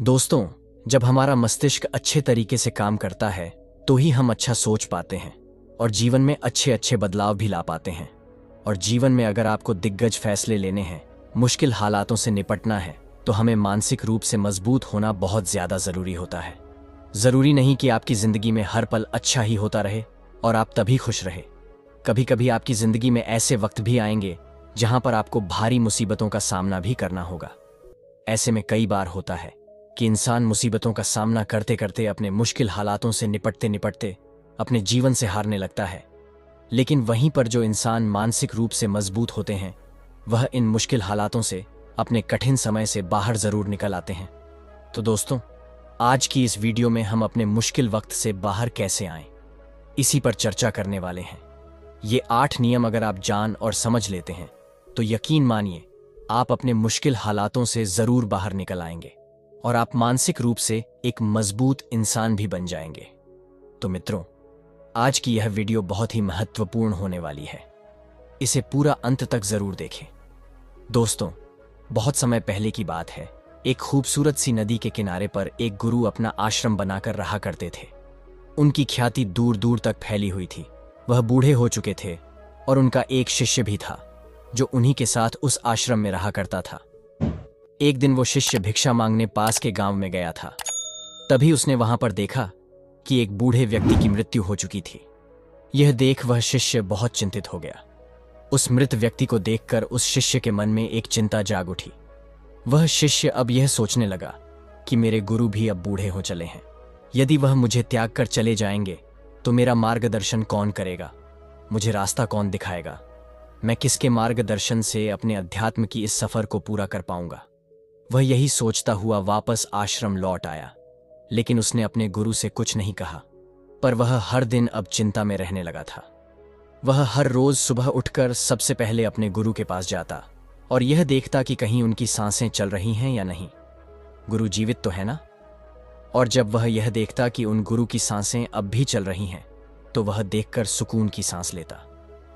दोस्तों, जब हमारा मस्तिष्क अच्छे तरीके से काम करता है तो ही हम अच्छा सोच पाते हैं और जीवन में अच्छे अच्छे बदलाव भी ला पाते हैं। और जीवन में अगर आपको दिग्गज फैसले लेने हैं, मुश्किल हालातों से निपटना है, तो हमें मानसिक रूप से मजबूत होना बहुत ज्यादा जरूरी होता है। जरूरी नहीं कि आपकी जिंदगी में हर पल अच्छा ही होता रहे और आप तभी खुश रहे। कभी कभी आपकी जिंदगी में ऐसे वक्त भी आएंगे जहां पर आपको भारी मुसीबतों का सामना भी करना होगा। ऐसे में कई बार होता है कि इंसान मुसीबतों का सामना करते करते अपने मुश्किल हालातों से निपटते निपटते अपने जीवन से हारने लगता है। लेकिन वहीं पर जो इंसान मानसिक रूप से मजबूत होते हैं, वह इन मुश्किल हालातों से अपने कठिन समय से बाहर जरूर निकल आते हैं। तो दोस्तों, आज की इस वीडियो में हम अपने मुश्किल वक्त से बाहर कैसे आएं, इसी पर चर्चा करने वाले हैं। ये 8 नियम अगर आप जान और समझ लेते हैं तो यकीन मानिए आप अपने मुश्किल हालातों से जरूर बाहर निकल आएंगे और आप मानसिक रूप से एक मजबूत इंसान भी बन जाएंगे। तो मित्रों, आज की यह वीडियो बहुत ही महत्वपूर्ण होने वाली है। इसे पूरा अंत तक जरूर देखें। दोस्तों, बहुत समय पहले की बात है। एक खूबसूरत सी नदी के किनारे पर एक गुरु अपना आश्रम बनाकर रहा करते थे। उनकी ख्याति दूर दूर तक फैली हुई थी। वह बूढ़े हो चुके थे और उनका एक शिष्य भी था जो उन्हीं के साथ उस आश्रम में रहा करता था। एक दिन वो शिष्य भिक्षा मांगने पास के गांव में गया था। तभी उसने वहां पर देखा कि एक बूढ़े व्यक्ति की मृत्यु हो चुकी थी। यह देख वह शिष्य बहुत चिंतित हो गया। उस मृत व्यक्ति को देखकर उस शिष्य के मन में एक चिंता जाग उठी। वह शिष्य अब यह सोचने लगा कि मेरे गुरु भी अब बूढ़े हो चले हैं। यदि वह मुझे त्याग कर चले जाएंगे तो मेरा मार्गदर्शन कौन करेगा, मुझे रास्ता कौन दिखाएगा, मैं किसके मार्गदर्शन से अपने अध्यात्म की इस सफर को पूरा कर पाऊंगा। वह यही सोचता हुआ वापस आश्रम लौट आया। लेकिन उसने अपने गुरु से कुछ नहीं कहा, पर वह हर दिन अब चिंता में रहने लगा था। वह हर रोज सुबह उठकर सबसे पहले अपने गुरु के पास जाता और यह देखता कि कहीं उनकी सांसें चल रही हैं या नहीं, गुरु जीवित तो है ना। और जब वह यह देखता कि उन गुरु की सांसें अब भी चल रही हैं, तो वह देखकर सुकून की सांस लेता।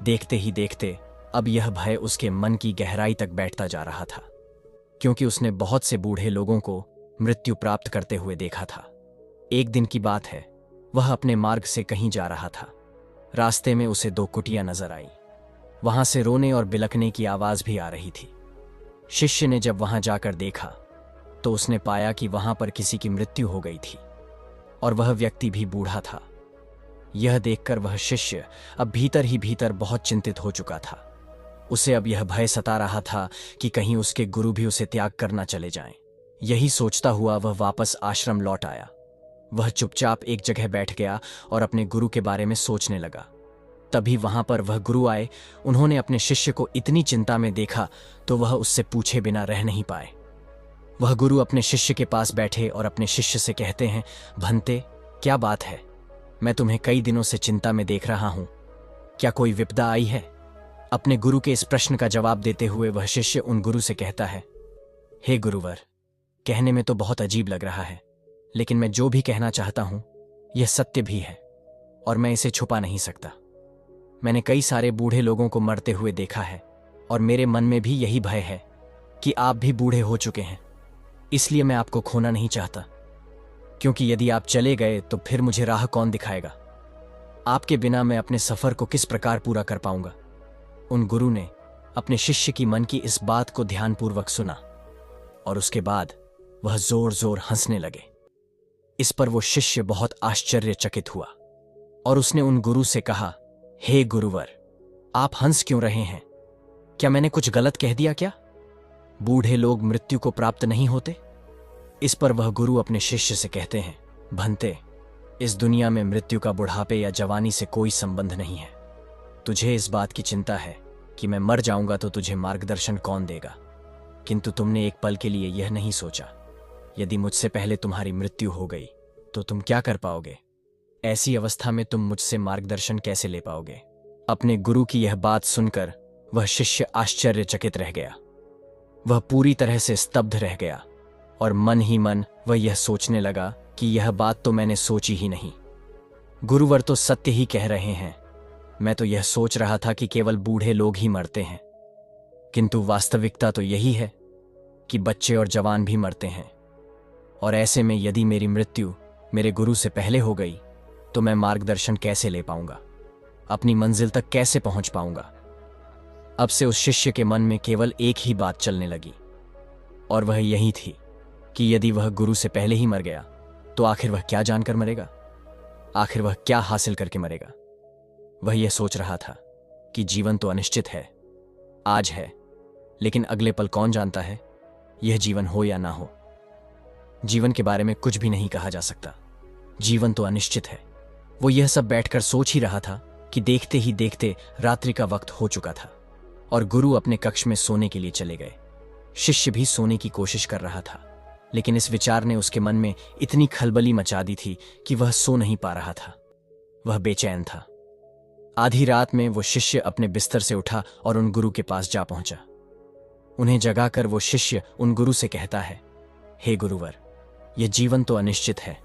देखते ही देखते अब यह भय उसके मन की गहराई तक बैठता जा रहा था, क्योंकि उसने बहुत से बूढ़े लोगों को मृत्यु प्राप्त करते हुए देखा था। एक दिन की बात है, वह अपने मार्ग से कहीं जा रहा था। रास्ते में उसे 2 कुटियां नजर आई। वहां से रोने और बिलखने की आवाज भी आ रही थी। शिष्य ने जब वहां जाकर देखा तो उसने पाया कि वहां पर किसी की मृत्यु हो गई थी और वह व्यक्ति भी बूढ़ा था। यह देखकर वह शिष्य अब भीतर ही भीतर बहुत चिंतित हो चुका था। उसे अब यह भय सता रहा था कि कहीं उसके गुरु भी उसे त्याग करना चले जाएं। यही सोचता हुआ वह वापस आश्रम लौट आया। वह चुपचाप एक जगह बैठ गया और अपने गुरु के बारे में सोचने लगा। तभी वहां पर वह गुरु आए। उन्होंने अपने शिष्य को इतनी चिंता में देखा तो वह उससे पूछे बिना रह नहीं पाए। वह गुरु अपने शिष्य के पास बैठे और अपने शिष्य से कहते हैं, भंते, क्या बात है? मैं तुम्हें कई दिनों से चिंता में देख रहा हूं। क्या कोई विपदा आई है? अपने गुरु के इस प्रश्न का जवाब देते हुए वह शिष्य उन गुरु से कहता है, हे गुरुवर, कहने में तो बहुत अजीब लग रहा है, लेकिन मैं जो भी कहना चाहता हूं यह सत्य भी है और मैं इसे छुपा नहीं सकता। मैंने कई सारे बूढ़े लोगों को मरते हुए देखा है और मेरे मन में भी यही भय है कि आप भी बूढ़े हो चुके हैं। इसलिए मैं आपको खोना नहीं चाहता, क्योंकि यदि आप चले गए तो फिर मुझे राह कौन दिखाएगा? आपके बिना मैं अपने सफर को किस प्रकार पूरा कर पाऊंगा? उन गुरु ने अपने शिष्य की मन की इस बात को ध्यानपूर्वक सुना और उसके बाद वह जोर जोर हंसने लगे। इस पर वो शिष्य बहुत आश्चर्यचकित हुआ और उसने उन गुरु से कहा, हे गुरुवर, आप हंस क्यों रहे हैं? क्या मैंने कुछ गलत कह दिया क्या? बूढ़े लोग मृत्यु को प्राप्त नहीं होते? इस पर वह गुरु अपने शिष्य से कहते हैं, भंते, इस दुनिया में मृत्यु का बुढ़ापे या जवानी से कोई संबंध नहीं है। तुझे इस बात की चिंता है कि मैं मर जाऊंगा तो तुझे मार्गदर्शन कौन देगा, किंतु तुमने एक पल के लिए यह नहीं सोचा, यदि मुझसे पहले तुम्हारी मृत्यु हो गई तो तुम क्या कर पाओगे? ऐसी अवस्था में तुम मुझसे मार्गदर्शन कैसे ले पाओगे? अपने गुरु की यह बात सुनकर वह शिष्य आश्चर्यचकित रह गया। वह पूरी तरह से स्तब्ध रह गया और मन ही मन वह यह सोचने लगा कि यह बात तो मैंने सोची ही नहीं। गुरुवर तो सत्य ही कह रहे हैं। मैं तो यह सोच रहा था कि केवल बूढ़े लोग ही मरते हैं, किंतु वास्तविकता तो यही है कि बच्चे और जवान भी मरते हैं और ऐसे में यदि मेरी मृत्यु मेरे गुरु से पहले हो गई तो मैं मार्गदर्शन कैसे ले पाऊंगा, अपनी मंजिल तक कैसे पहुंच पाऊंगा। अब से उस शिष्य के मन में केवल एक ही बात चलने लगी, और वह यही थी कि यदि वह गुरु से पहले ही मर गया तो आखिर वह क्या जानकर मरेगा, आखिर वह क्या हासिल करके मरेगा। वह यह सोच रहा था कि जीवन तो अनिश्चित है, आज है, लेकिन अगले पल कौन जानता है, यह जीवन हो या ना हो। जीवन के बारे में कुछ भी नहीं कहा जा सकता, जीवन तो अनिश्चित है। वो यह सब बैठकर सोच ही रहा था कि देखते ही देखते रात्रि का वक्त हो चुका था और गुरु अपने कक्ष में सोने के लिए चले गए। शिष्य भी सोने की कोशिश कर रहा था, लेकिन इस विचार ने उसके मन में इतनी खलबली मचा दी थी कि वह सो नहीं पा रहा था। वह बेचैन था। आधी रात में वो शिष्य अपने बिस्तर से उठा और उन गुरु के पास जा पहुंचा। उन्हें जगाकर वो शिष्य उन गुरु से कहता है, हे गुरुवर, यह जीवन तो अनिश्चित है,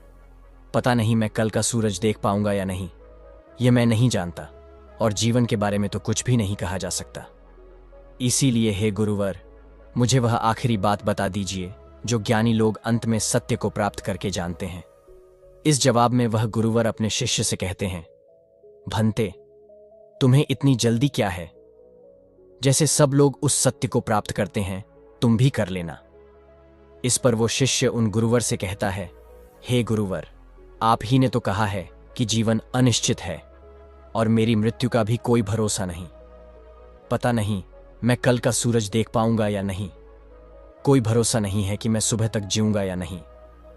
पता नहीं मैं कल का सूरज देख पाऊंगा या नहीं, यह मैं नहीं जानता, और जीवन के बारे में तो कुछ भी नहीं कहा जा सकता। इसीलिए हे गुरुवर, मुझे वह आखिरी बात बता दीजिए जो ज्ञानी लोग अंत में सत्य को प्राप्त करके जानते हैं। इस जवाब में वह गुरुवर अपने शिष्य से कहते हैं, भंते, तुम्हें इतनी जल्दी क्या है? जैसे सब लोग उस सत्य को प्राप्त करते हैं, तुम भी कर लेना। इस पर वो शिष्य उन गुरुवर से कहता है, हे गुरुवर, आप ही ने तो कहा है कि जीवन अनिश्चित है और मेरी मृत्यु का भी कोई भरोसा नहीं। पता नहीं मैं कल का सूरज देख पाऊंगा या नहीं, कोई भरोसा नहीं है कि मैं सुबह तक जीऊंगा या नहीं,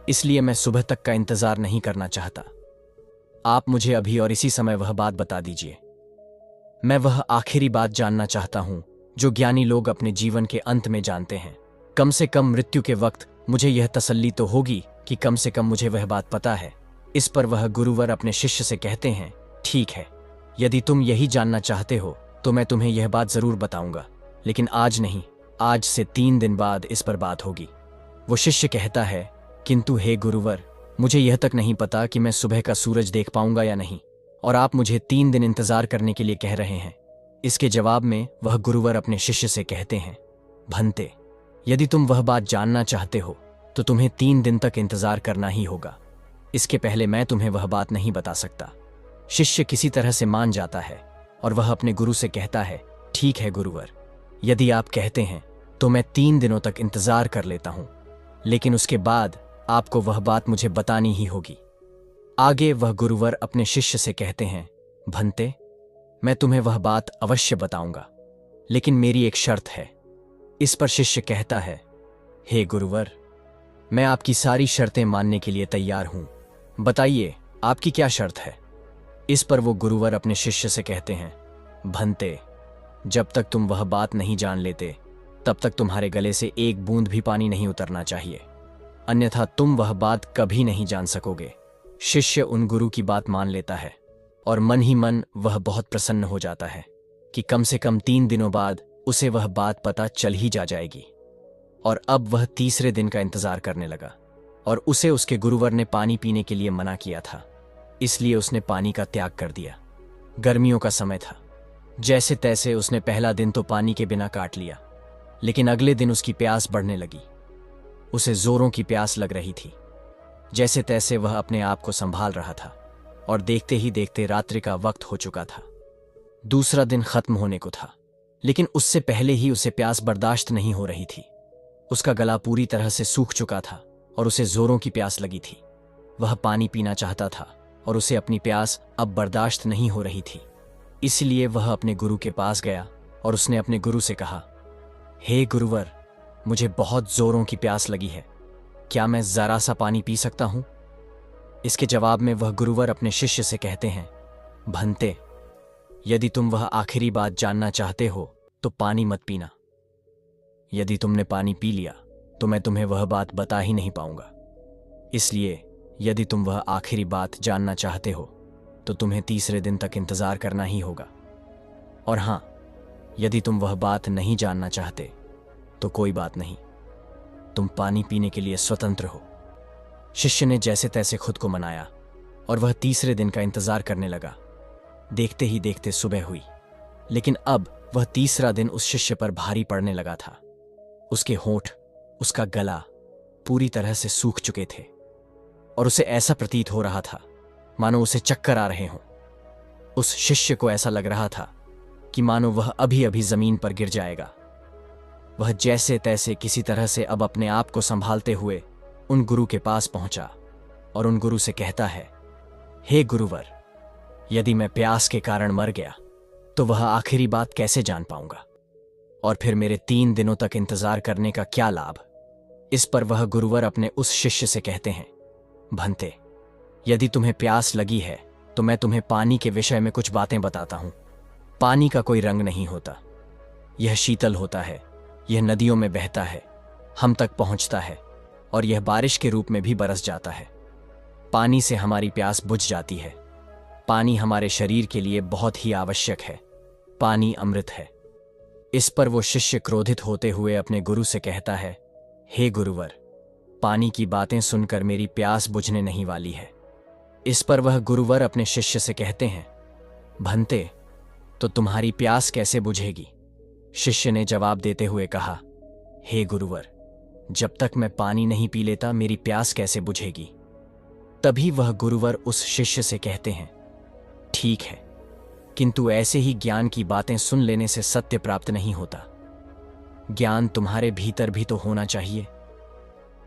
इसलिए मैं सुबह तक का इंतजार नहीं करना चाहता। आप मुझे अभी और इसी समय वह बात बता दीजिए। मैं वह आखिरी बात जानना चाहता हूं जो ज्ञानी लोग अपने जीवन के अंत में जानते हैं। कम से कम मृत्यु के वक्त मुझे यह तसल्ली तो होगी कि कम से कम मुझे वह बात पता है। इस पर वह गुरुवर अपने शिष्य से कहते हैं, ठीक है, यदि तुम यही जानना चाहते हो तो मैं तुम्हें यह बात जरूर बताऊंगा, लेकिन आज नहीं, आज से 3 दिन बाद इस पर बात होगी। वो शिष्य कहता है, किंतु हे गुरुवर, मुझे यह तक नहीं पता कि मैं सुबह का सूरज देख पाऊंगा या नहीं, और आप मुझे 3 दिन इंतजार करने के लिए कह रहे हैं। इसके जवाब में वह गुरुवर अपने शिष्य से कहते हैं, भंते, यदि तुम वह बात जानना चाहते हो तो तुम्हें 3 दिन तक इंतजार करना ही होगा। इसके पहले मैं तुम्हें वह बात नहीं बता सकता। शिष्य किसी तरह से मान जाता है और वह अपने गुरु से कहता है, ठीक है गुरुवर, यदि आप कहते हैं तो मैं 3 दिनों तक इंतजार कर लेता हूं, लेकिन उसके बाद आपको वह बात मुझे बतानी ही होगी। आगे वह गुरुवर अपने शिष्य से कहते हैं, भंते, मैं तुम्हें वह बात अवश्य बताऊंगा, लेकिन मेरी एक शर्त है। इस पर शिष्य कहता है, हे गुरुवर, मैं आपकी सारी शर्तें मानने के लिए तैयार हूं, बताइए आपकी क्या शर्त है। इस पर वो गुरुवर अपने शिष्य से कहते हैं, भंते, जब तक तुम वह बात नहीं जान लेते तब तक तुम्हारे गले से एक बूंद भी पानी नहीं उतरना चाहिए, अन्यथा तुम वह बात कभी नहीं जान सकोगे। शिष्य उन गुरु की बात मान लेता है और मन ही मन वह बहुत प्रसन्न हो जाता है कि कम से कम 3 दिनों बाद उसे वह बात पता चल ही जाएगी। और अब वह तीसरे दिन का इंतजार करने लगा, और उसे उसके गुरुवर ने पानी पीने के लिए मना किया था, इसलिए उसने पानी का त्याग कर दिया। गर्मियों का समय था, जैसे तैसे उसने पहला दिन तो पानी के बिना काट लिया, लेकिन अगले दिन उसकी प्यास बढ़ने लगी। उसे जोरों की प्यास लग रही थी। जैसे तैसे वह अपने आप को संभाल रहा था और देखते ही देखते रात्रि का वक्त हो चुका था। दूसरा दिन खत्म होने को था, लेकिन उससे पहले ही उसे प्यास बर्दाश्त नहीं हो रही थी। उसका गला पूरी तरह से सूख चुका था और उसे जोरों की प्यास लगी थी। वह पानी पीना चाहता था और उसे अपनी प्यास अब बर्दाश्त नहीं हो रही थी। इसलिए वह अपने गुरु के पास गया और उसने अपने गुरु से कहा, हे गुरुवर, मुझे बहुत जोरों की प्यास लगी है, क्या मैं जरा सा पानी पी सकता हूं? इसके जवाब में वह गुरुवर अपने शिष्य से कहते हैं, भंते, यदि तुम वह आखिरी बात जानना चाहते हो तो पानी मत पीना। यदि तुमने पानी पी लिया तो मैं तुम्हें वह बात बता ही नहीं पाऊंगा। इसलिए यदि तुम वह आखिरी बात जानना चाहते हो तो तुम्हें तीसरे दिन तक इंतजार करना ही होगा। और हां, यदि तुम वह बात नहीं जानना चाहते तो कोई बात नहीं, तुम पानी पीने के लिए स्वतंत्र हो। शिष्य ने जैसे तैसे खुद को मनाया और वह तीसरे दिन का इंतजार करने लगा। देखते ही देखते सुबह हुई, लेकिन अब वह तीसरा दिन उस शिष्य पर भारी पड़ने लगा था। उसके होंठ, उसका गला, पूरी तरह से सूख चुके थे और उसे ऐसा प्रतीत हो रहा था मानो उसे चक्कर आ रहे हों। उस शिष्य को ऐसा लग रहा था कि मानो वह अभी अभी जमीन पर गिर जाएगा। वह जैसे तैसे किसी तरह से अब अपने आप को संभालते हुए उन गुरु के पास पहुंचा और उन गुरु से कहता है, हे गुरुवर, यदि मैं प्यास के कारण मर गया तो वह आखिरी बात कैसे जान पाऊंगा, और फिर मेरे 3 दिनों तक इंतजार करने का क्या लाभ। इस पर वह गुरुवर अपने उस शिष्य से कहते हैं, भंते, यदि तुम्हें प्यास लगी है तो मैं तुम्हें पानी के विषय में कुछ बातें बताता हूं। पानी का कोई रंग नहीं होता, यह शीतल होता है, यह नदियों में बहता है, हम तक पहुंचता है और यह बारिश के रूप में भी बरस जाता है। पानी से हमारी प्यास बुझ जाती है। पानी हमारे शरीर के लिए बहुत ही आवश्यक है। पानी अमृत है। इस पर वो शिष्य क्रोधित होते हुए अपने गुरु से कहता है, हे गुरुवर, पानी की बातें सुनकर मेरी प्यास बुझने नहीं वाली है। इस पर वह गुरुवर अपने शिष्य से कहते हैं, भंते, तो तुम्हारी प्यास कैसे बुझेगी। शिष्य ने जवाब देते हुए कहा, हे गुरुवर, जब तक मैं पानी नहीं पी लेता मेरी प्यास कैसे बुझेगी। तभी वह गुरुवर उस शिष्य से कहते हैं, ठीक है, किंतु ऐसे ही ज्ञान की बातें सुन लेने से सत्य प्राप्त नहीं होता। ज्ञान तुम्हारे भीतर भी तो होना चाहिए।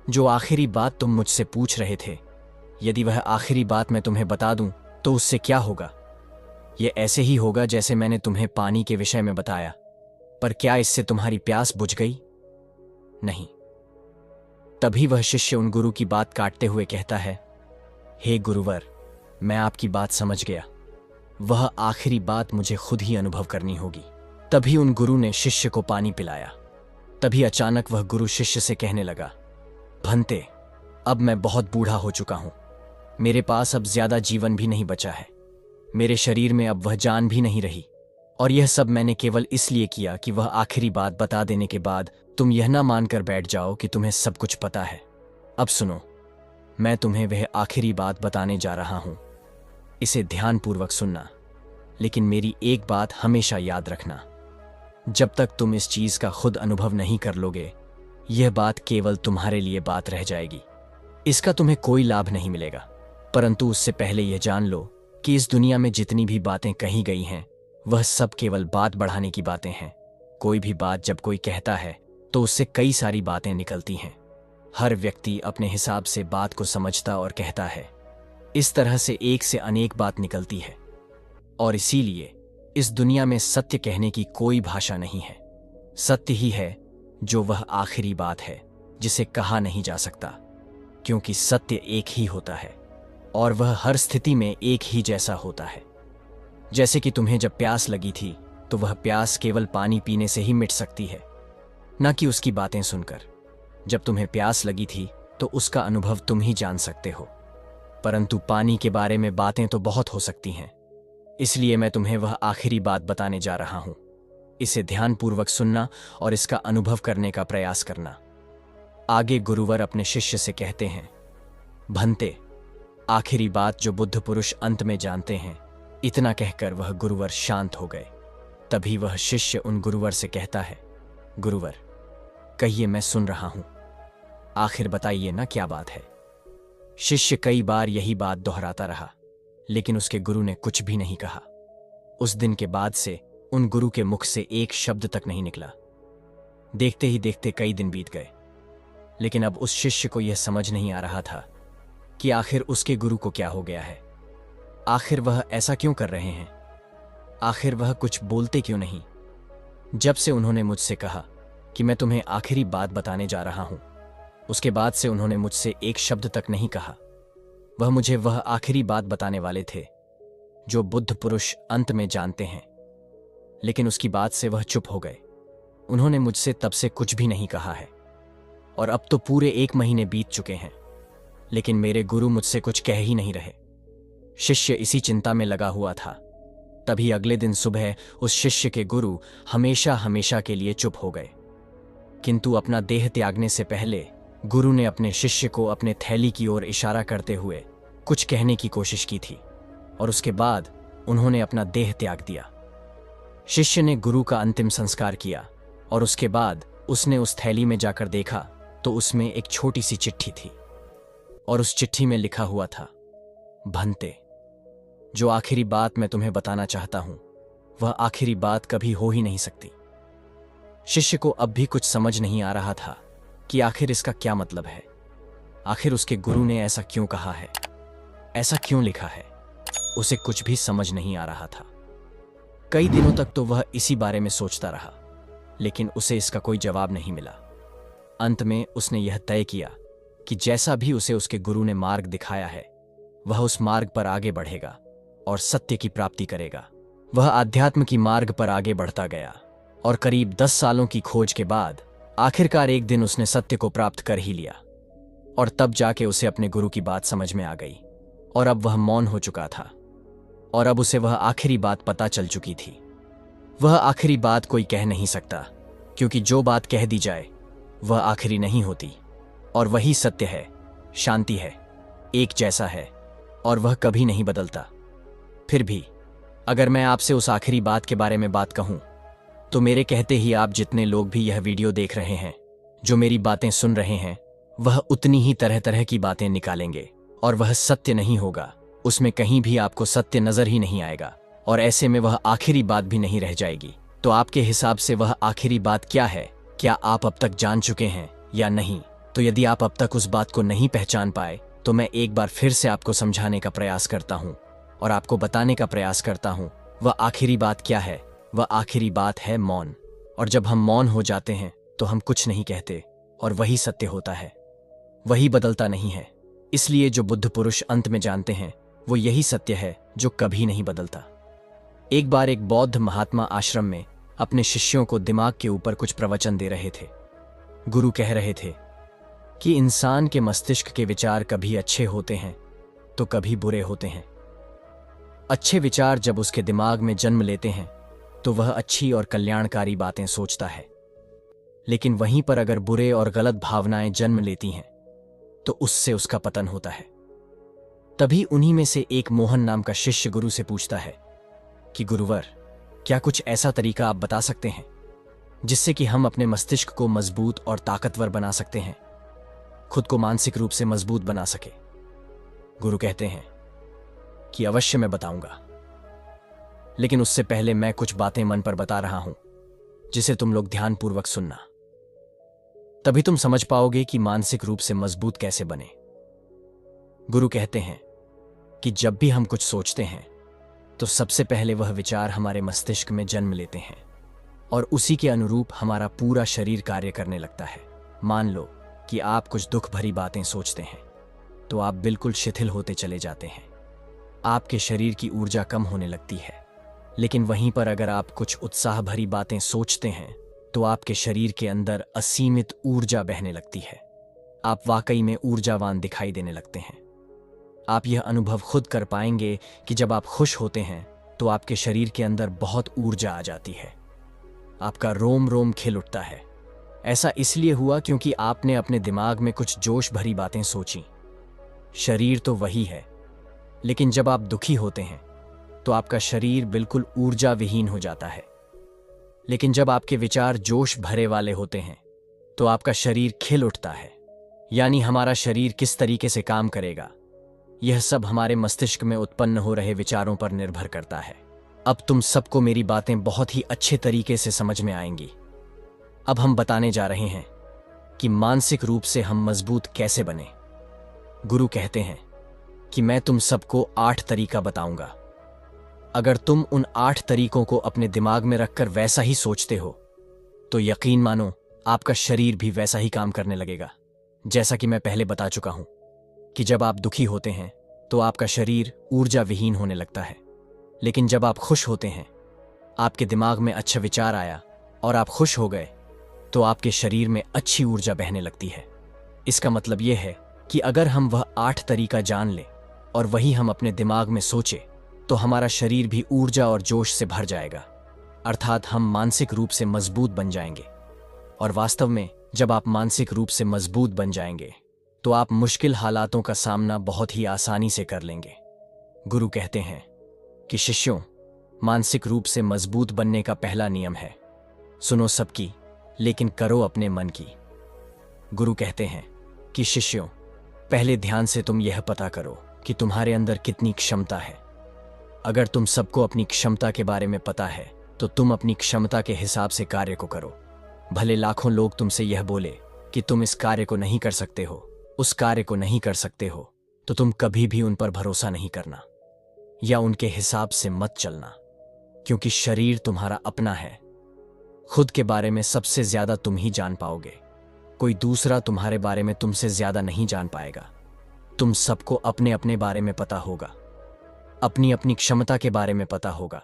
जो आखिरी बात तुम मुझसे पूछ रहे थे, यदि वह आखिरी बात मैं तुम्हें बता दूं तो उससे क्या होगा। यह ऐसे ही होगा जैसे मैंने तुम्हें पानी के विषय में बताया, पर क्या इससे तुम्हारी प्यास बुझ गई? नहीं। तभी वह शिष्य उन गुरु की बात काटते हुए कहता है, हे गुरुवर, मैं आपकी बात समझ गया। वह आखिरी बात मुझे खुद ही अनुभव करनी होगी। तभी उन गुरु ने शिष्य को पानी पिलाया। तभी अचानक वह गुरु शिष्य से कहने लगा, भंते, अब मैं बहुत बूढ़ा हो चुका हूं। मेरे पास अब ज्यादा जीवन भी नहीं बचा है। मेरे शरीर में अब वह जान भी नहीं रही, और यह सब मैंने केवल इसलिए किया कि वह आखिरी बात बता देने के बाद तुम यह ना मानकर बैठ जाओ कि तुम्हें सब कुछ पता है। अब सुनो, मैं तुम्हें वह आखिरी बात बताने जा रहा हूं। इसे ध्यानपूर्वक सुनना, लेकिन मेरी एक बात हमेशा याद रखना। जब तक तुम इस चीज का खुद अनुभव नहीं कर लोगे, यह बात केवल तुम्हारे लिए बात रह जाएगी। इसका तुम्हें कोई लाभ नहीं मिलेगा। परंतु उससे पहले यह जान लो कि इस दुनिया में जितनी भी बातें कही गई हैं, वह सब केवल बात बढ़ाने की बातें हैं। कोई भी बात जब कोई कहता है तो उससे कई सारी बातें निकलती हैं। हर व्यक्ति अपने हिसाब से बात को समझता और कहता है। इस तरह से एक से अनेक बात निकलती है, और इसीलिए इस दुनिया में सत्य कहने की कोई भाषा नहीं है। सत्य ही है जो वह आखिरी बात है जिसे कहा नहीं जा सकता, क्योंकि सत्य एक ही होता है और वह हर स्थिति में एक ही जैसा होता है। जैसे कि तुम्हें जब प्यास लगी थी तो वह प्यास केवल पानी पीने से ही मिट सकती है, न कि उसकी बातें सुनकर। जब तुम्हें प्यास लगी थी तो उसका अनुभव तुम ही जान सकते हो, परंतु पानी के बारे में बातें तो बहुत हो सकती हैं। इसलिए मैं तुम्हें वह आखिरी बात बताने जा रहा हूं। इसे ध्यानपूर्वक सुनना और इसका अनुभव करने का प्रयास करना। आगे गुरुवर अपने शिष्य से कहते हैं, भंते, आखिरी बात जो बुद्ध पुरुष अंत में जानते हैं। इतना कहकर वह गुरुवर शांत हो गए। तभी वह शिष्य उन गुरुवर से कहता है, गुरुवर, कहिए, मैं सुन रहा हूं। आखिर बताइए ना, क्या बात है। शिष्य कई बार यही बात दोहराता रहा, लेकिन उसके गुरु ने कुछ भी नहीं कहा। उस दिन के बाद से उन गुरु के मुख से एक शब्द तक नहीं निकला। देखते ही देखते कई दिन बीत गए, लेकिन अब उस शिष्य को यह समझ नहीं आ रहा था कि आखिर उसके गुरु को क्या हो गया है। आखिर वह ऐसा क्यों कर रहे हैं। आखिर वह कुछ बोलते क्यों नहीं। जब से उन्होंने मुझसे कहा कि मैं तुम्हें आखिरी बात बताने जा रहा हूं, उसके बाद से उन्होंने मुझसे एक शब्द तक नहीं कहा। वह मुझे वह आखिरी बात बताने वाले थे जो बुद्ध पुरुष अंत में जानते हैं, लेकिन उसकी बात से वह चुप हो गए। उन्होंने मुझसे तब से कुछ भी नहीं कहा है, और अब तो पूरे 1 महीने बीत चुके हैं, लेकिन मेरे गुरु मुझसे कुछ कह ही नहीं रहे। शिष्य इसी चिंता में लगा हुआ था। तभी अगले दिन सुबह उस शिष्य के गुरु हमेशा हमेशा के लिए चुप हो गए। किंतु अपना देह त्यागने से पहले गुरु ने अपने शिष्य को अपने थैली की ओर इशारा करते हुए कुछ कहने की कोशिश की थी, और उसके बाद उन्होंने अपना देह त्याग दिया। शिष्य ने गुरु का अंतिम संस्कार किया, और उसके बाद उसने उस थैली में जाकर देखा तो उसमें एक छोटी सी चिट्ठी थी और उस चिट्ठी में लिखा हुआ था, भंते, जो आखिरी बात मैं तुम्हें बताना चाहता हूं वह आखिरी बात कभी हो ही नहीं सकती। शिष्य को अब भी कुछ समझ नहीं आ रहा था कि आखिर इसका क्या मतलब है। आखिर उसके गुरु ने ऐसा क्यों कहा है, ऐसा क्यों लिखा है। उसे कुछ भी समझ नहीं आ रहा था। कई दिनों तक तो वह इसी बारे में सोचता रहा, लेकिन उसे इसका कोई जवाब नहीं मिला। अंत में उसने यह तय किया कि जैसा भी उसे उसके गुरु ने मार्ग दिखाया है वह उस मार्ग पर आगे बढ़ेगा और सत्य की प्राप्ति करेगा। वह आध्यात्म की मार्ग पर आगे बढ़ता गया और करीब 10 सालों की खोज के बाद आखिरकार एक दिन उसने सत्य को प्राप्त कर ही लिया। और तब जाके उसे अपने गुरु की बात समझ में आ गई और अब वह मौन हो चुका था और अब उसे वह आखिरी बात पता चल चुकी थी। वह आखिरी बात कोई कह नहीं सकता, क्योंकि जो बात कह दी जाए वह आखिरी नहीं होती और वही सत्य है, शांति है, एक जैसा है और वह कभी नहीं बदलता। फिर भी अगर मैं आपसे उस आखिरी बात के बारे में बात कहूं तो मेरे कहते ही आप जितने लोग भी यह वीडियो देख रहे हैं, जो मेरी बातें सुन रहे हैं, वह उतनी ही तरह तरह की बातें निकालेंगे और वह सत्य नहीं होगा। उसमें कहीं भी आपको सत्य नजर ही नहीं आएगा और ऐसे में वह आखिरी बात भी नहीं रह जाएगी। तो आपके हिसाब से वह आखिरी बात क्या है? क्या आप अब तक जान चुके हैं या नहीं? तो यदि आप अब तक उस बात को नहीं पहचान पाए तो मैं एक बार फिर से आपको समझाने का प्रयास करता हूं और आपको बताने का प्रयास करता हूं वह आखिरी बात क्या है। वह आखिरी बात है मौन। और जब हम मौन हो जाते हैं तो हम कुछ नहीं कहते और वही सत्य होता है, वही बदलता नहीं है। इसलिए जो बुद्ध पुरुष अंत में जानते हैं वो यही सत्य है जो कभी नहीं बदलता। एक बार एक बौद्ध महात्मा आश्रम में अपने शिष्यों को दिमाग के ऊपर कुछ प्रवचन दे रहे थे। गुरु कह रहे थे कि इंसान के मस्तिष्क के विचार कभी अच्छे होते हैं तो कभी बुरे होते हैं। अच्छे विचार जब उसके दिमाग में जन्म लेते हैं तो वह अच्छी और कल्याणकारी बातें सोचता है, लेकिन वहीं पर अगर बुरे और गलत भावनाएं जन्म लेती हैं तो उससे उसका पतन होता है। तभी उन्हीं में से एक मोहन नाम का शिष्य गुरु से पूछता है कि गुरुवर, क्या कुछ ऐसा तरीका आप बता सकते हैं जिससे कि हम अपने मस्तिष्क को मजबूत और ताकतवर बना सकते हैं, खुद को मानसिक रूप से मजबूत बना सके। गुरु कहते हैं कि अवश्य मैं बताऊंगा, लेकिन उससे पहले मैं कुछ बातें मन पर बता रहा हूं जिसे तुम लोग ध्यानपूर्वक सुनना। तभी तुम समझ पाओगे कि मानसिक रूप से मजबूत कैसे बने। गुरु कहते हैं कि जब भी हम कुछ सोचते हैं तो सबसे पहले वह विचार हमारे मस्तिष्क में जन्म लेते हैं और उसी के अनुरूप हमारा पूरा शरीर कार्य करने लगता है। मान लो कि आप कुछ दुख भरी बातें सोचते हैं तो आप बिल्कुल शिथिल होते चले जाते हैं, आपके शरीर की ऊर्जा कम होने लगती है। लेकिन वहीं पर अगर आप कुछ उत्साह भरी बातें सोचते हैं तो आपके शरीर के अंदर असीमित ऊर्जा बहने लगती है। आप वाकई में ऊर्जावान दिखाई देने लगते हैं। आप यह अनुभव खुद कर पाएंगे कि जब आप खुश होते हैं तो आपके शरीर के अंदर बहुत ऊर्जा आ जाती है, आपका रोम रोम खिल उठता है। ऐसा इसलिए हुआ क्योंकि आपने अपने दिमाग में कुछ जोश भरी बातें सोची। शरीर तो वही है, लेकिन जब आप दुखी होते हैं तो आपका शरीर बिल्कुल ऊर्जा विहीन हो जाता है। लेकिन जब आपके विचार जोश भरे वाले होते हैं तो आपका शरीर खिल उठता है। यानी हमारा शरीर किस तरीके से काम करेगा, यह सब हमारे मस्तिष्क में उत्पन्न हो रहे विचारों पर निर्भर करता है। अब तुम सबको मेरी बातें बहुत ही अच्छे तरीके से समझ में आएंगी। अब हम बताने जा रहे हैं कि मानसिक रूप से हम मजबूत कैसे बने। गुरु कहते हैं कि मैं तुम सबको 8 तरीका बताऊंगा। अगर तुम उन 8 तरीकों को अपने दिमाग में रखकर वैसा ही सोचते हो तो यकीन मानो आपका शरीर भी वैसा ही काम करने लगेगा। जैसा कि मैं पहले बता चुका हूं कि जब आप दुखी होते हैं तो आपका शरीर ऊर्जा विहीन होने लगता है, लेकिन जब आप खुश होते हैं, आपके दिमाग में अच्छा विचार आया और आप खुश हो गए तो आपके शरीर में अच्छी ऊर्जा बहने लगती है। इसका मतलब यह है कि अगर हम वह 8 तरीका जान लें और वही हम अपने दिमाग में सोचे तो हमारा शरीर भी ऊर्जा और जोश से भर जाएगा, अर्थात हम मानसिक रूप से मजबूत बन जाएंगे। और वास्तव में जब आप मानसिक रूप से मजबूत बन जाएंगे तो आप मुश्किल हालातों का सामना बहुत ही आसानी से कर लेंगे। गुरु कहते हैं कि शिष्यों, मानसिक रूप से मजबूत बनने का पहला नियम है, सुनो सबकी लेकिन करो अपने मन की। गुरु कहते हैं कि शिष्यों, पहले ध्यान से तुम यह पता करो कि तुम्हारे अंदर कितनी क्षमता है। अगर तुम सबको अपनी क्षमता के बारे में पता है तो तुम अपनी क्षमता के हिसाब से कार्य को करो। भले लाखों लोग तुमसे यह बोले कि तुम इस कार्य को नहीं कर सकते हो, उस कार्य को नहीं कर सकते हो, तो तुम कभी भी उन पर भरोसा नहीं करना या उनके हिसाब से मत चलना, क्योंकि शरीर तुम्हारा अपना है। खुद के बारे में सबसे ज्यादा तुम ही जान पाओगे। कोई दूसरा तुम्हारे बारे में तुमसे ज्यादा नहीं जान पाएगा। तुम सबको अपने अपने बारे में पता होगा, अपनी अपनी क्षमता के बारे में पता होगा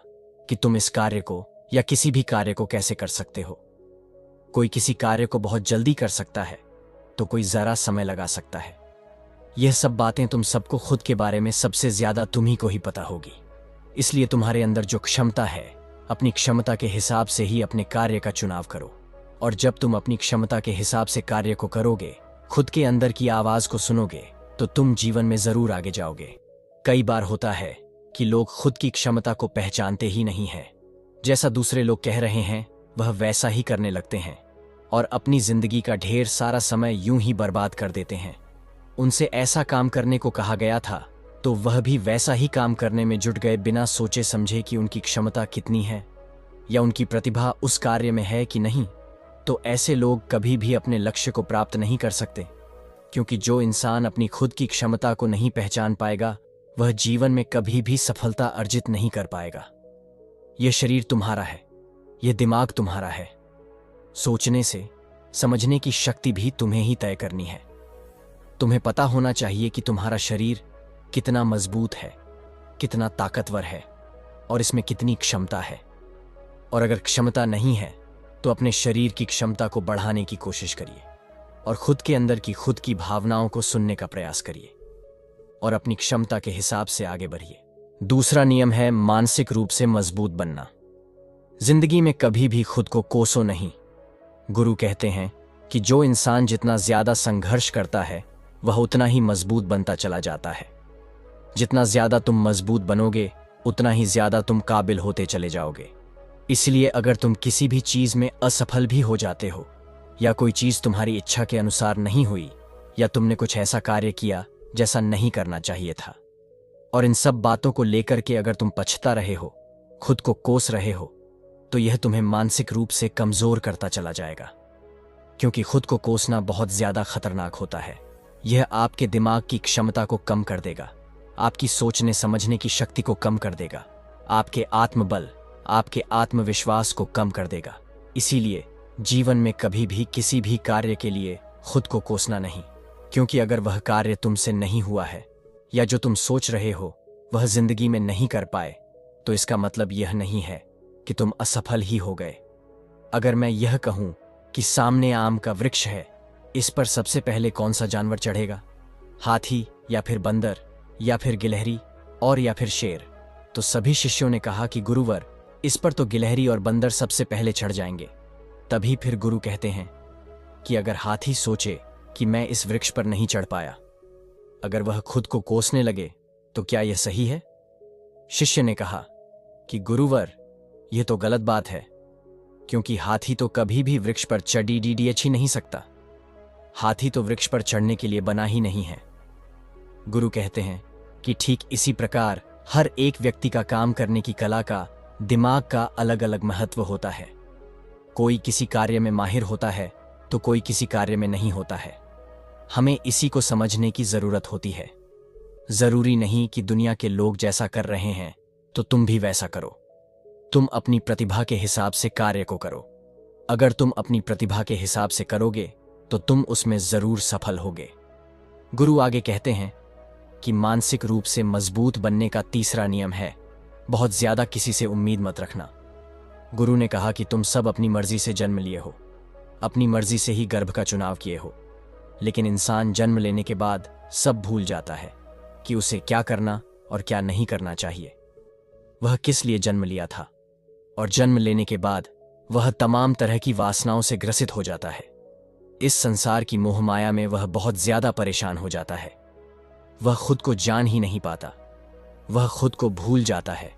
कि तुम इस कार्य को या किसी भी कार्य को कैसे कर सकते हो। कोई किसी कार्य को बहुत जल्दी कर सकता है तो कोई जरा समय लगा सकता है। यह सब बातें तुम सबको खुद के बारे में सबसे ज्यादा तुम्ही को ही पता होगी। इसलिए तुम्हारे अंदर जो क्षमता है, अपनी क्षमता के हिसाब से ही अपने कार्य का चुनाव करो। और जब तुम अपनी क्षमता के हिसाब से कार्य को करोगे, खुद के अंदर की आवाज को सुनोगे, तो तुम जीवन में जरूर आगे जाओगे। कई बार होता है कि लोग खुद की क्षमता को पहचानते ही नहीं हैं। जैसा दूसरे लोग कह रहे हैं वह वैसा ही करने लगते हैं और अपनी जिंदगी का ढेर सारा समय यूं ही बर्बाद कर देते हैं। उनसे ऐसा काम करने को कहा गया था तो वह भी वैसा ही काम करने में जुट गए, बिना सोचे समझे कि उनकी क्षमता कितनी है या उनकी प्रतिभा उस कार्य में है कि नहीं। तो ऐसे लोग कभी भी अपने लक्ष्य को प्राप्त नहीं कर सकते, क्योंकि जो इंसान अपनी खुद की क्षमता को नहीं पहचान पाएगा वह जीवन में कभी भी सफलता अर्जित नहीं कर पाएगा। यह शरीर तुम्हारा है, यह दिमाग तुम्हारा है। सोचने से समझने की शक्ति भी तुम्हें ही तय करनी है। तुम्हें पता होना चाहिए कि तुम्हारा शरीर कितना मजबूत है, कितना ताकतवर है और इसमें कितनी क्षमता है। और अगर क्षमता नहीं है तो अपने शरीर की क्षमता को बढ़ाने की कोशिश करिए और खुद के अंदर की खुद की भावनाओं को सुनने का प्रयास करिए और अपनी क्षमता के हिसाब से आगे बढ़िए। दूसरा नियम है मानसिक रूप से मजबूत बनना। जिंदगी में कभी भी खुद को कोसो नहीं। गुरु कहते हैं कि जो इंसान जितना ज्यादा संघर्ष करता है वह उतना ही मजबूत बनता चला जाता है। जितना ज्यादा तुम मजबूत बनोगे उतना ही ज्यादा तुम काबिल होते चले जाओगे। इसलिए अगर तुम किसी भी चीज में असफल भी हो जाते हो या कोई चीज तुम्हारी इच्छा के अनुसार नहीं हुई या तुमने कुछ ऐसा कार्य किया जैसा नहीं करना चाहिए था, और इन सब बातों को लेकर के अगर तुम पछता रहे हो, खुद को कोस रहे हो, तो यह तुम्हें मानसिक रूप से कमजोर करता चला जाएगा। क्योंकि खुद को कोसना बहुत ज्यादा खतरनाक होता है। यह आपके दिमाग की क्षमता को कम कर देगा, आपकी सोचने समझने की शक्ति को कम कर देगा, आपके आत्मबल, आपके आत्मविश्वास को कम कर देगा। इसीलिए जीवन में कभी भी किसी भी कार्य के लिए खुद को कोसना नहीं, क्योंकि अगर वह कार्य तुमसे नहीं हुआ है या जो तुम सोच रहे हो वह जिंदगी में नहीं कर पाए, तो इसका मतलब यह नहीं है कि तुम असफल ही हो गए। अगर मैं यह कहूं कि सामने आम का वृक्ष है, इस पर सबसे पहले कौन सा जानवर चढ़ेगा? हाथी या फिर बंदर या फिर गिलहरी और या फिर शेर? तो सभी शिष्यों ने कहा कि गुरुवर, इस पर तो गिलहरी और बंदर सबसे पहले चढ़ जाएंगे। तभी फिर गुरु कहते हैं कि अगर हाथी सोचे कि मैं इस वृक्ष पर नहीं चढ़ पाया, अगर वह खुद को कोसने लगे, तो क्या यह सही है? शिष्य ने कहा कि गुरुवर, यह तो गलत बात है, क्योंकि हाथी तो कभी भी वृक्ष पर चढ़ नहीं सकता। हाथी तो वृक्ष पर चढ़ने के लिए बना ही नहीं है। गुरु कहते हैं कि ठीक इसी प्रकार हर एक व्यक्ति का काम करने की कला का, दिमाग का अलग अलग महत्व होता है। कोई किसी कार्य में माहिर होता है तो कोई किसी कार्य में नहीं होता है। हमें इसी को समझने की जरूरत होती है। जरूरी नहीं कि दुनिया के लोग जैसा कर रहे हैं तो तुम भी वैसा करो। तुम अपनी प्रतिभा के हिसाब से कार्य को करो। अगर तुम अपनी प्रतिभा के हिसाब से करोगे तो तुम उसमें जरूर सफल होगे। गुरु आगे कहते हैं कि मानसिक रूप से मजबूत बनने का तीसरा नियम है, बहुत ज्यादा किसी से उम्मीद मत रखना। गुरु ने कहा कि तुम सब अपनी मर्जी से जन्म लिए हो, अपनी मर्जी से ही गर्भ का चुनाव किए हो, लेकिन इंसान जन्म लेने के बाद सब भूल जाता है कि उसे क्या करना और क्या नहीं करना चाहिए। वह किस लिए जन्म लिया था, और जन्म लेने के बाद वह तमाम तरह की वासनाओं से ग्रसित हो जाता है। इस संसार की मोह माया में वह बहुत ज्यादा परेशान हो जाता है। वह खुद को जान ही नहीं पाता, वह खुद को भूल जाता है,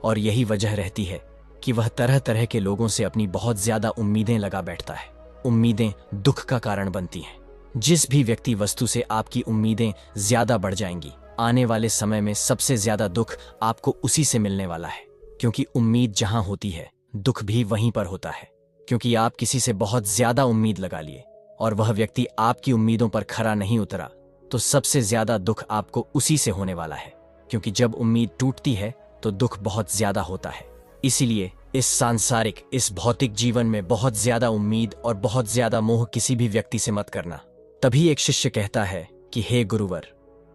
और यही वजह रहती है कि वह तरह तरह के लोगों से अपनी बहुत ज्यादा उम्मीदें लगा बैठता है। उम्मीदें दुख का कारण बनती हैं। जिस भी व्यक्ति वस्तु से आपकी उम्मीदें ज्यादा बढ़ जाएंगी, आने वाले समय में सबसे ज्यादा दुख आपको उसी से मिलने वाला है। क्योंकि उम्मीद जहां होती है, दुख भी वहीं पर होता है। क्योंकि आप किसी से बहुत ज्यादा उम्मीद लगा लिए और वह व्यक्ति आपकी उम्मीदों पर खरा नहीं उतरा, तो सबसे ज्यादा दुख आपको उसी से होने वाला है। क्योंकि जब उम्मीद टूटती है तो दुख बहुत ज्यादा होता है। इसीलिए इस सांसारिक, इस भौतिक जीवन में बहुत ज्यादा उम्मीद और बहुत ज्यादा मोह किसी भी व्यक्ति से मत करना। तभी एक शिष्य कहता है कि हे गुरुवर,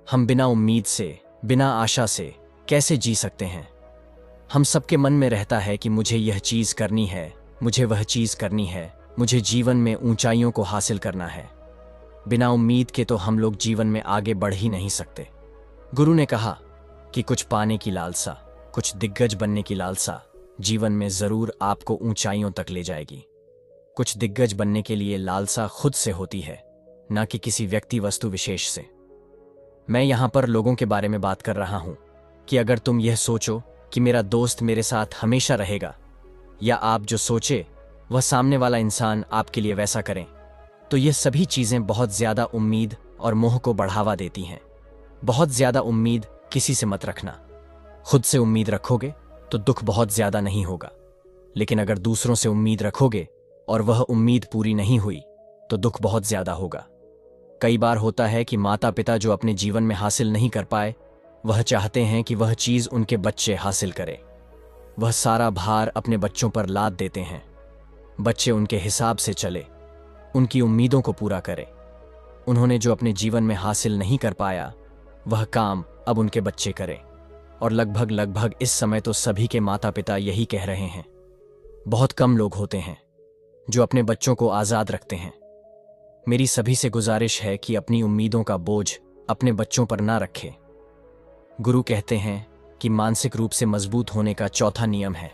हम बिना उम्मीद से, बिना आशा से कैसे जी सकते हैं। हम सबके मन में रहता है कि मुझे यह चीज करनी है, मुझे वह चीज करनी है, मुझे जीवन में ऊंचाइयों को हासिल करना है। बिना उम्मीद के तो हम लोग जीवन में आगे बढ़ ही नहीं सकते। गुरु ने कहा कि कुछ पाने की लालसा, कुछ दिग्गज बनने की लालसा जीवन में जरूर आपको ऊंचाइयों तक ले जाएगी। कुछ दिग्गज बनने के लिए लालसा खुद से होती है, ना कि किसी व्यक्ति वस्तु विशेष से। मैं यहां पर लोगों के बारे में बात कर रहा हूं कि अगर तुम यह सोचो कि मेरा दोस्त मेरे साथ हमेशा रहेगा, या आप जो सोचे वह सामने वाला इंसान आपके लिए वैसा करें, तो यह सभी चीजें बहुत ज्यादा उम्मीद और मोह को बढ़ावा देती हैं। बहुत ज्यादा उम्मीद किसी से मत रखना। खुद से उम्मीद रखोगे तो दुख बहुत ज्यादा नहीं होगा, लेकिन अगर दूसरों से उम्मीद रखोगे और वह उम्मीद पूरी नहीं हुई तो दुख बहुत ज्यादा होगा। कई बार होता है कि माता पिता जो अपने जीवन में हासिल नहीं कर पाए, वह चाहते हैं कि वह चीज उनके बच्चे हासिल करें। वह सारा भार अपने बच्चों पर लाद देते हैं। बच्चे उनके हिसाब से चले, उनकी उम्मीदों को पूरा करें। उन्होंने जो अपने जीवन में हासिल नहीं कर पाया, वह काम अब उनके बच्चे करें। और लगभग इस समय तो सभी के माता पिता यही कह रहे हैं। बहुत कम लोग होते हैं जो अपने बच्चों को आजाद रखते हैं। मेरी सभी से गुजारिश है कि अपनी उम्मीदों का बोझ अपने बच्चों पर ना रखें। गुरु कहते हैं कि मानसिक रूप से मजबूत होने का चौथा नियम है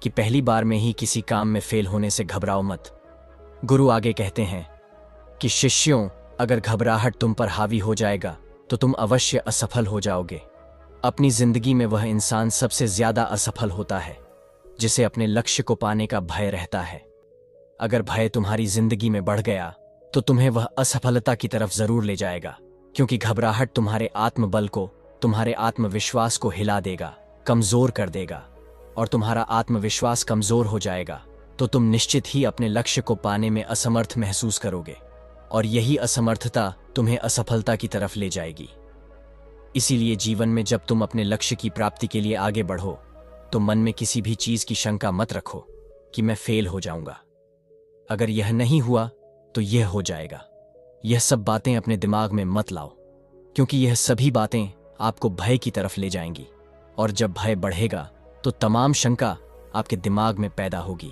कि पहली बार में ही किसी काम में फेल होने से घबराओ मत। गुरु आगे कहते हैं कि शिष्यों, अगर घबराहट तुम पर हावी हो जाएगा तो तुम अवश्य असफल हो जाओगे। अपनी जिंदगी में वह इंसान सबसे ज्यादा असफल होता है जिसे अपने लक्ष्य को पाने का भय रहता है। अगर भय तुम्हारी जिंदगी में बढ़ गया तो तुम्हें वह असफलता की तरफ जरूर ले जाएगा, क्योंकि घबराहट तुम्हारे आत्मबल को, तुम्हारे आत्मविश्वास को हिला देगा, कमजोर कर देगा। और तुम्हारा आत्मविश्वास कमजोर हो जाएगा तो तुम निश्चित ही अपने लक्ष्य को पाने में असमर्थ महसूस करोगे, और यही असमर्थता तुम्हें असफलता की तरफ ले जाएगी। इसीलिए जीवन में जब तुम अपने लक्ष्य की प्राप्ति के लिए आगे बढ़ो तो मन में किसी भी चीज की शंका मत रखो कि मैं फेल हो जाऊंगा। अगर यह नहीं हुआ तो यह हो जाएगा। यह सब बातें अपने दिमाग में मत लाओ, क्योंकि यह सभी बातें आपको भय की तरफ ले जाएंगी। और जब भय बढ़ेगा तो तमाम शंका आपके दिमाग में पैदा होगी।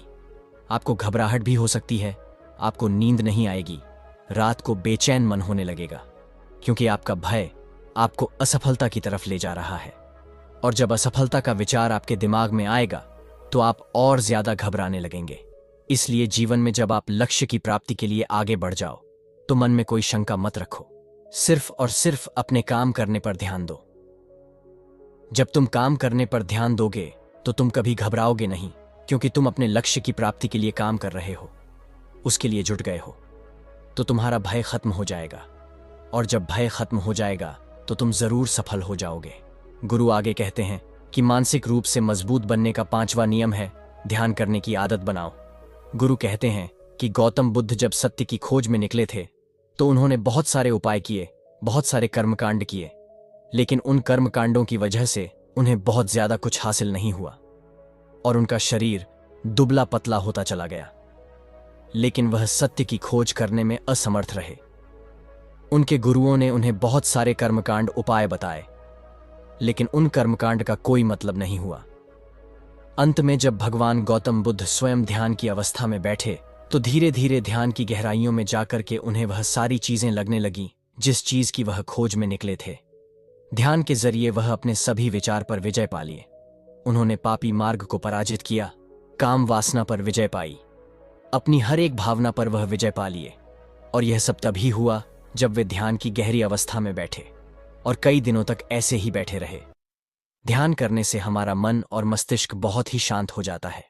आपको घबराहट भी हो सकती है, आपको नींद नहीं आएगी, रात को बेचैन मन होने लगेगा, क्योंकि आपका भय आपको असफलता की तरफ ले जा रहा है। और जब असफलता का विचार आपके दिमाग में आएगा तो आप और ज्यादा घबराने लगेंगे। इसलिए जीवन में जब आप लक्ष्य की प्राप्ति के लिए आगे बढ़ जाओ तो मन में कोई शंका मत रखो, सिर्फ और सिर्फ अपने काम करने पर ध्यान दो। जब तुम काम करने पर ध्यान दोगे तो तुम कभी घबराओगे नहीं, क्योंकि तुम अपने लक्ष्य की प्राप्ति के लिए काम कर रहे हो, उसके लिए जुट गए हो। तो तुम्हारा भय खत्म हो जाएगा, और जब भय खत्म हो जाएगा तो तुम जरूर सफल हो जाओगे। गुरु आगे कहते हैं कि मानसिक रूप से मजबूत बनने का 5वां नियम है ध्यान करने की आदत बनाओ। गुरु कहते हैं कि गौतम बुद्ध जब सत्य की खोज में निकले थे तो उन्होंने बहुत सारे उपाय किए, बहुत सारे कर्मकांड किए, लेकिन उन कर्मकांडों की वजह से उन्हें बहुत ज्यादा कुछ हासिल नहीं हुआ और उनका शरीर दुबला पतला होता चला गया। लेकिन वह सत्य की खोज करने में असमर्थ रहे। उनके गुरुओं ने उन्हें बहुत सारे कर्मकांड उपाय बताए, लेकिन उन कर्मकांड का कोई मतलब नहीं हुआ। अंत में जब भगवान गौतम बुद्ध स्वयं ध्यान की अवस्था में बैठे तो धीरे धीरे ध्यान की गहराइयों में जाकर के उन्हें वह सारी चीजें लगने लगीं जिस चीज की वह खोज में निकले थे। ध्यान के जरिए वह अपने सभी विचार पर विजय पा लिए। उन्होंने पापी मार्ग को पराजित किया, काम वासना पर विजय पाई, अपनी हर एक भावना पर वह विजय पा लिए। और यह सब तभी हुआ जब वे ध्यान की गहरी अवस्था में बैठे और कई दिनों तक ऐसे ही बैठे रहे। ध्यान करने से हमारा मन और मस्तिष्क बहुत ही शांत हो जाता है,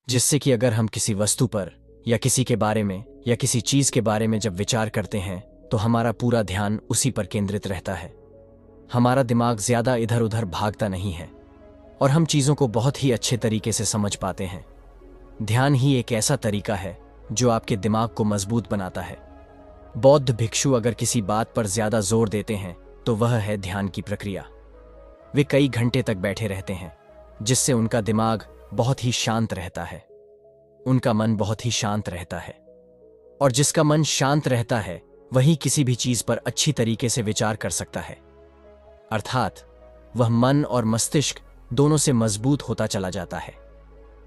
जिससे कि अगर हम किसी वस्तु पर या किसी के बारे में या किसी चीज के बारे में जब विचार करते हैं तो हमारा पूरा ध्यान उसी पर केंद्रित रहता है। हमारा दिमाग ज्यादा इधर उधर भागता नहीं है और हम चीजों को बहुत ही अच्छे तरीके से समझ पाते हैं। ध्यान ही एक ऐसा तरीका है जो आपके दिमाग को मजबूत बनाता है। बौद्ध भिक्षु अगर किसी बात पर ज्यादा जोर देते हैं तो वह है ध्यान की प्रक्रिया। वे कई घंटे तक बैठे रहते हैं जिससे उनका दिमाग बहुत ही शांत रहता है, उनका मन बहुत ही शांत रहता है, और जिसका मन शांत रहता है वही किसी भी चीज पर अच्छी तरीके से विचार कर सकता है। अर्थात वह मन और मस्तिष्क दोनों से मजबूत होता चला जाता है।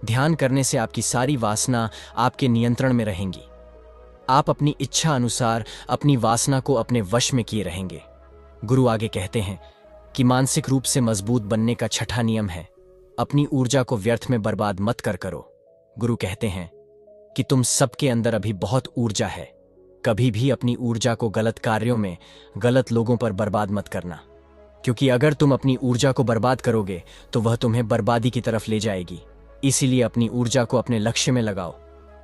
ध्यान करने से आपकी सारी वासना आपके नियंत्रण में रहेंगी। आप अपनी इच्छा अनुसार अपनी वासना को अपने वश में किए रहेंगे। गुरु आगे कहते हैं कि मानसिक रूप से मजबूत बनने का छठा नियम है, अपनी ऊर्जा को व्यर्थ में बर्बाद मत करो। गुरु कहते हैं कि तुम सबके अंदर अभी बहुत ऊर्जा है, कभी भी अपनी ऊर्जा को गलत कार्यों में, गलत लोगों पर बर्बाद मत करना, क्योंकि अगर तुम अपनी ऊर्जा को बर्बाद करोगे तो वह तुम्हें बर्बादी की तरफ ले जाएगी। इसीलिए अपनी ऊर्जा को अपने लक्ष्य में लगाओ,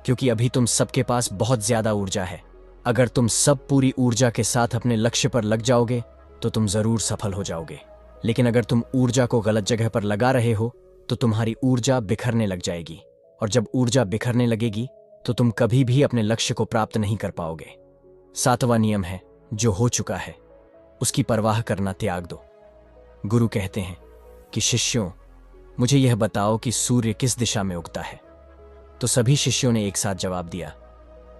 क्योंकि अभी तुम सबके पास बहुत ज्यादा ऊर्जा है। अगर तुम सब पूरी ऊर्जा के साथ अपने लक्ष्य पर लग जाओगे तो तुम जरूर सफल हो जाओगे। लेकिन अगर तुम ऊर्जा को गलत जगह पर लगा रहे हो तो तुम्हारी ऊर्जा बिखरने लग जाएगी, और जब ऊर्जा बिखरने लगेगी तो तुम कभी भी अपने लक्ष्य को प्राप्त नहीं कर पाओगे। सातवां नियम है, जो हो चुका है उसकी परवाह करना त्याग दो। गुरु कहते हैं कि शिष्यों, मुझे यह बताओ कि सूर्य किस दिशा में उगता है। तो सभी शिष्यों ने एक साथ जवाब दिया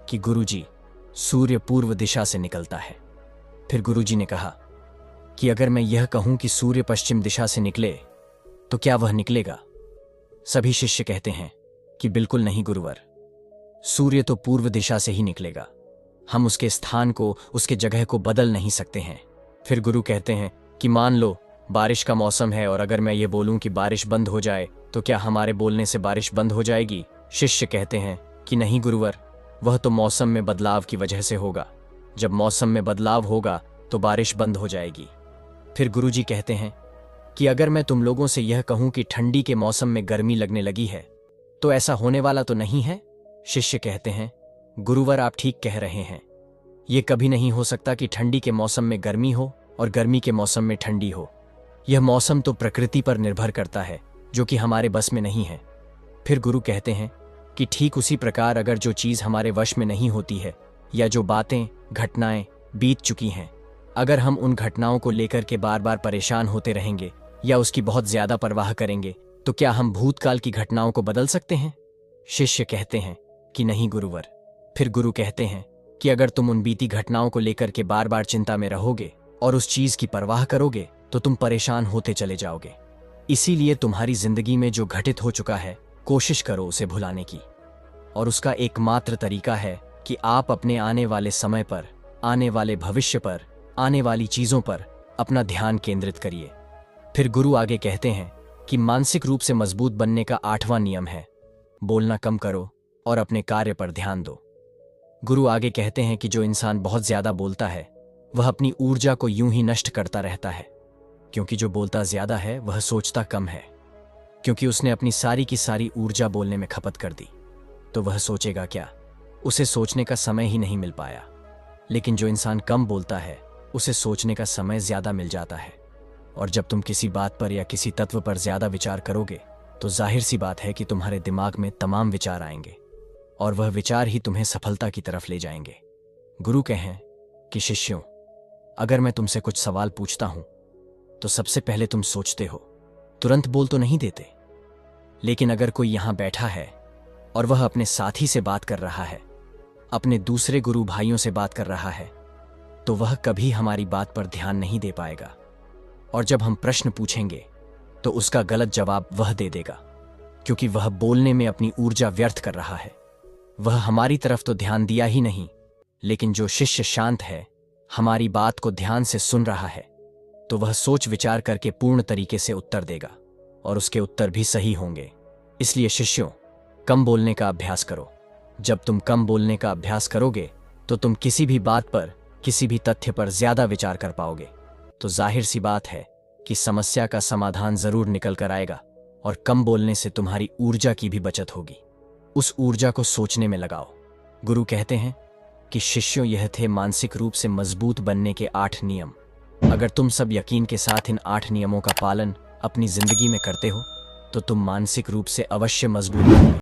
कि गुरुजी, सूर्य पूर्व दिशा से निकलता है। फिर गुरुजी ने कहा कि अगर मैं यह कहूं कि सूर्य पश्चिम दिशा से निकले तो क्या वह निकलेगा? सभी शिष्य कहते हैं कि बिल्कुल नहीं गुरुवर, सूर्य तो पूर्व दिशा से ही निकलेगा, हम उसके स्थान को, उसके जगह को बदल नहीं सकते हैं। फिर गुरु कहते हैं कि मान लो बारिश का मौसम है और अगर मैं ये बोलूं कि बारिश बंद हो जाए तो क्या हमारे बोलने से बारिश बंद हो जाएगी? शिष्य कहते हैं कि नहीं गुरुवर, वह तो मौसम में बदलाव की वजह से होगा, जब मौसम में बदलाव होगा तो बारिश बंद हो जाएगी। फिर गुरुजी कहते हैं कि अगर मैं तुम लोगों से यह कहूं कि ठंडी के मौसम में गर्मी लगने लगी है तो ऐसा होने वाला तो नहीं है? शिष्य कहते हैं गुरुवर, आप ठीक कह रहे हैं, यह कभी नहीं हो सकता कि ठंडी के मौसम में गर्मी हो और गर्मी के मौसम में ठंडी हो। यह मौसम तो प्रकृति पर निर्भर करता है जो कि हमारे बस में नहीं है। फिर गुरु कहते हैं कि ठीक उसी प्रकार अगर जो चीज हमारे वश में नहीं होती है या जो बातें, घटनाएं बीत चुकी हैं, अगर हम उन घटनाओं को लेकर के बार बार परेशान होते रहेंगे या उसकी बहुत ज्यादा परवाह करेंगे तो क्या हम भूतकाल की घटनाओं को बदल सकते हैं? शिष्य कहते हैं कि नहीं गुरुवर। फिर गुरु कहते हैं कि अगर तुम उन बीती घटनाओं को लेकर के बार बार चिंता में रहोगे और उस चीज की परवाह करोगे तो तुम परेशान होते चले जाओगे। इसीलिए तुम्हारी जिंदगी में जो घटित हो चुका है, कोशिश करो उसे भुलाने की, और उसका एकमात्र तरीका है कि आप अपने आने वाले समय पर, आने वाले भविष्य पर, आने वाली चीजों पर अपना ध्यान केंद्रित करिए। फिर गुरु आगे कहते हैं कि मानसिक रूप से मजबूत बनने का आठवां नियम है, बोलना कम करो और अपने कार्य पर ध्यान दो। गुरु आगे कहते हैं कि जो इंसान बहुत ज्यादा बोलता है वह अपनी ऊर्जा को यूं ही नष्ट करता रहता है, क्योंकि जो बोलता ज्यादा है वह सोचता कम है, क्योंकि उसने अपनी सारी की सारी ऊर्जा बोलने में खपत कर दी तो वह सोचेगा क्या? उसे सोचने का समय ही नहीं मिल पाया। लेकिन जो इंसान कम बोलता है उसे सोचने का समय ज्यादा मिल जाता है, और जब तुम किसी बात पर या किसी तत्व पर ज्यादा विचार करोगे तो जाहिर सी बात है कि तुम्हारे दिमाग में तमाम विचार आएंगे और वह विचार ही तुम्हें सफलता की तरफ ले जाएंगे। गुरु कहें कि शिष्यों, अगर मैं तुमसे कुछ सवाल पूछता हूं तो सबसे पहले तुम सोचते हो, तुरंत बोल तो नहीं देते। लेकिन अगर कोई यहां बैठा है और वह अपने साथी से बात कर रहा है, अपने दूसरे गुरु भाइयों से बात कर रहा है, तो वह कभी हमारी बात पर ध्यान नहीं दे पाएगा, और जब हम प्रश्न पूछेंगे तो उसका गलत जवाब वह दे देगा, क्योंकि वह बोलने में अपनी ऊर्जा व्यर्थ कर रहा है। वह हमारी तरफ तो ध्यान दिया ही नहीं, लेकिन जो शिष्य शांत है, हमारी बात को ध्यान से सुन रहा है, तो वह सोच विचार करके पूर्ण तरीके से उत्तर देगा, और उसके उत्तर भी सही होंगे। इसलिए शिष्यों, कम बोलने का अभ्यास करो। जब तुम कम बोलने का अभ्यास करोगे तो तुम किसी भी बात पर, किसी भी तथ्य पर ज्यादा विचार कर पाओगे, तो जाहिर सी बात है कि समस्या का समाधान जरूर निकल कर आएगा, और कम बोलने से तुम्हारी ऊर्जा की भी बचत होगी। उस ऊर्जा को सोचने में लगाओ, गुरु कहते हैं कि शिष्यों, यह थे मानसिक रूप से मजबूत बनने के 8 नियम। अगर तुम सब यकीन के साथ इन 8 नियमों का पालन अपनी जिंदगी में करते हो तो तुम मानसिक रूप से अवश्य मजबूत बनोगे।